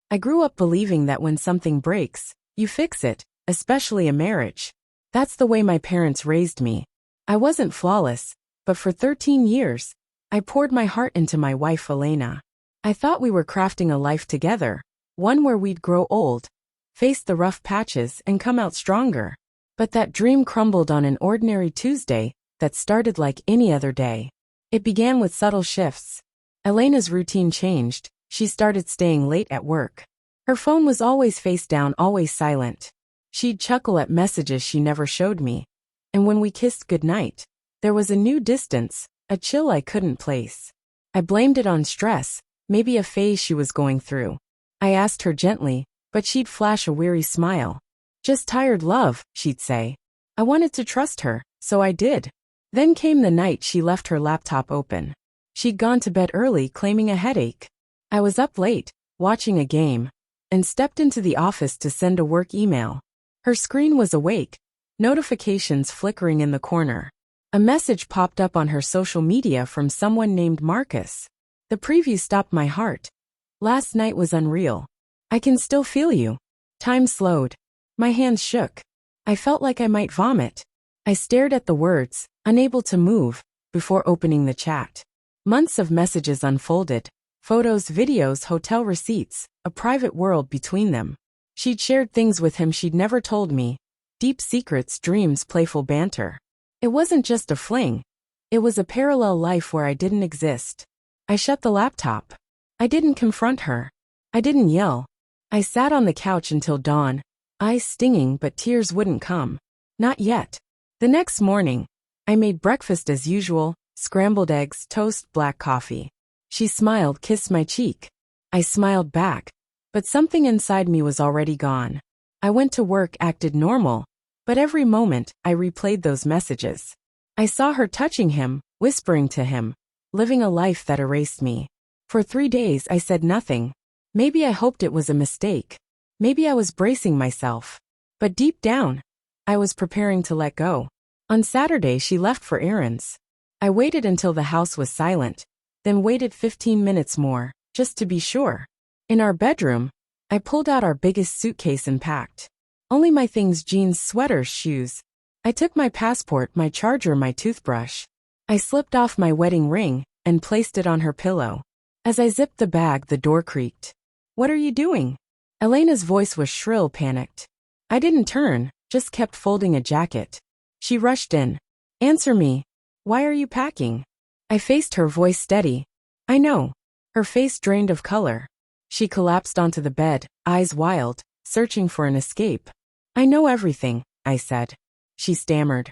I grew up believing that when something breaks, you fix it, especially a marriage. That's the way my parents raised me. I wasn't flawless, but for 13 years, I poured my heart into my wife Elena. I thought we were crafting a life together, one where we'd grow old, face the rough patches, and come out stronger. But that dream crumbled on an ordinary Tuesday that started like any other day. It began with subtle shifts. Elena's routine changed. She started staying late at work. Her phone was always face down, always silent. She'd chuckle at messages she never showed me. And when we kissed goodnight, there was a new distance, a chill I couldn't place. I blamed it on stress, maybe a phase she was going through. I asked her gently, but she'd flash a weary smile. Just tired, love, she'd say. I wanted to trust her, so I did. Then came the night she left her laptop open. She'd gone to bed early, claiming a headache. I was up late, watching a game, and stepped into the office to send a work email. Her screen was awake, notifications flickering in the corner. A message popped up on her social media from someone named Marcus. The preview stopped my heart. Last night was unreal. I can still feel you. Time slowed. My hands shook. I felt like I might vomit. I stared at the words, unable to move, before opening the chat. Months of messages unfolded. Photos, videos, hotel receipts, a private world between them. She'd shared things with him she'd never told me. Deep secrets, dreams, playful banter. It wasn't just a fling. It was a parallel life where I didn't exist. I shut the laptop. I didn't confront her. I didn't yell. I sat on the couch until dawn, eyes stinging but tears wouldn't come. Not yet. The next morning, I made breakfast as usual, scrambled eggs, toast, black coffee. She smiled, kissed my cheek. I smiled back, but something inside me was already gone. I went to work, acted normal, but every moment, I replayed those messages. I saw her touching him, whispering to him, living a life that erased me. For 3 days, I said nothing. Maybe I hoped it was a mistake. Maybe I was bracing myself. But deep down, I was preparing to let go. On Saturday, she left for errands. I waited until the house was silent, then waited 15 minutes more, just to be sure. In our bedroom, I pulled out our biggest suitcase and packed. Only my things: jeans, sweaters, shoes. I took my passport, my charger, my toothbrush. I slipped off my wedding ring and placed it on her pillow. As I zipped the bag, the door creaked. "What are you doing?" Elena's voice was shrill, panicked. I didn't turn, just kept folding a jacket. She rushed in. "Answer me. Why are you packing?" I faced her, voice steady. "I know." Her face drained of color. She collapsed onto the bed, eyes wild, searching for an escape. "I know everything," I said. She stammered.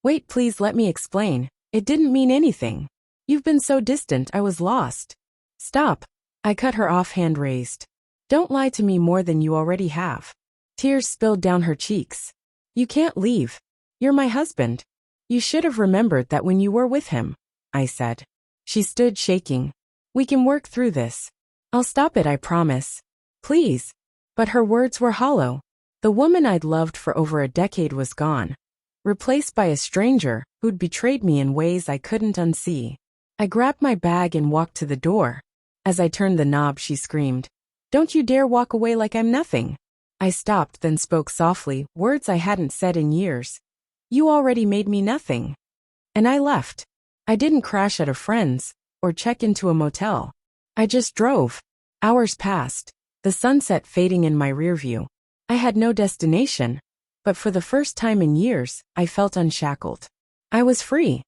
"Wait, please let me explain. It didn't mean anything. You've been so distant, I was lost." "Stop." I cut her off, hand raised. "Don't lie to me more than you already have." Tears spilled down her cheeks. "You can't leave. You're my husband. You should have remembered that when you were with him," I said. She stood shaking. "We can work through this. I'll stop it, I promise. Please." But her words were hollow. The woman I'd loved for over a decade was gone, replaced by a stranger who'd betrayed me in ways I couldn't unsee. I grabbed my bag and walked to the door. As I turned the knob, she screamed, "Don't you dare walk away like I'm nothing." I stopped, then spoke softly, words I hadn't said in years. "You already made me nothing." And I left. I didn't crash at a friend's or check into a motel. I just drove. Hours passed, the sunset fading in my rearview. I had no destination, but for the first time in years, I felt unshackled. I was free.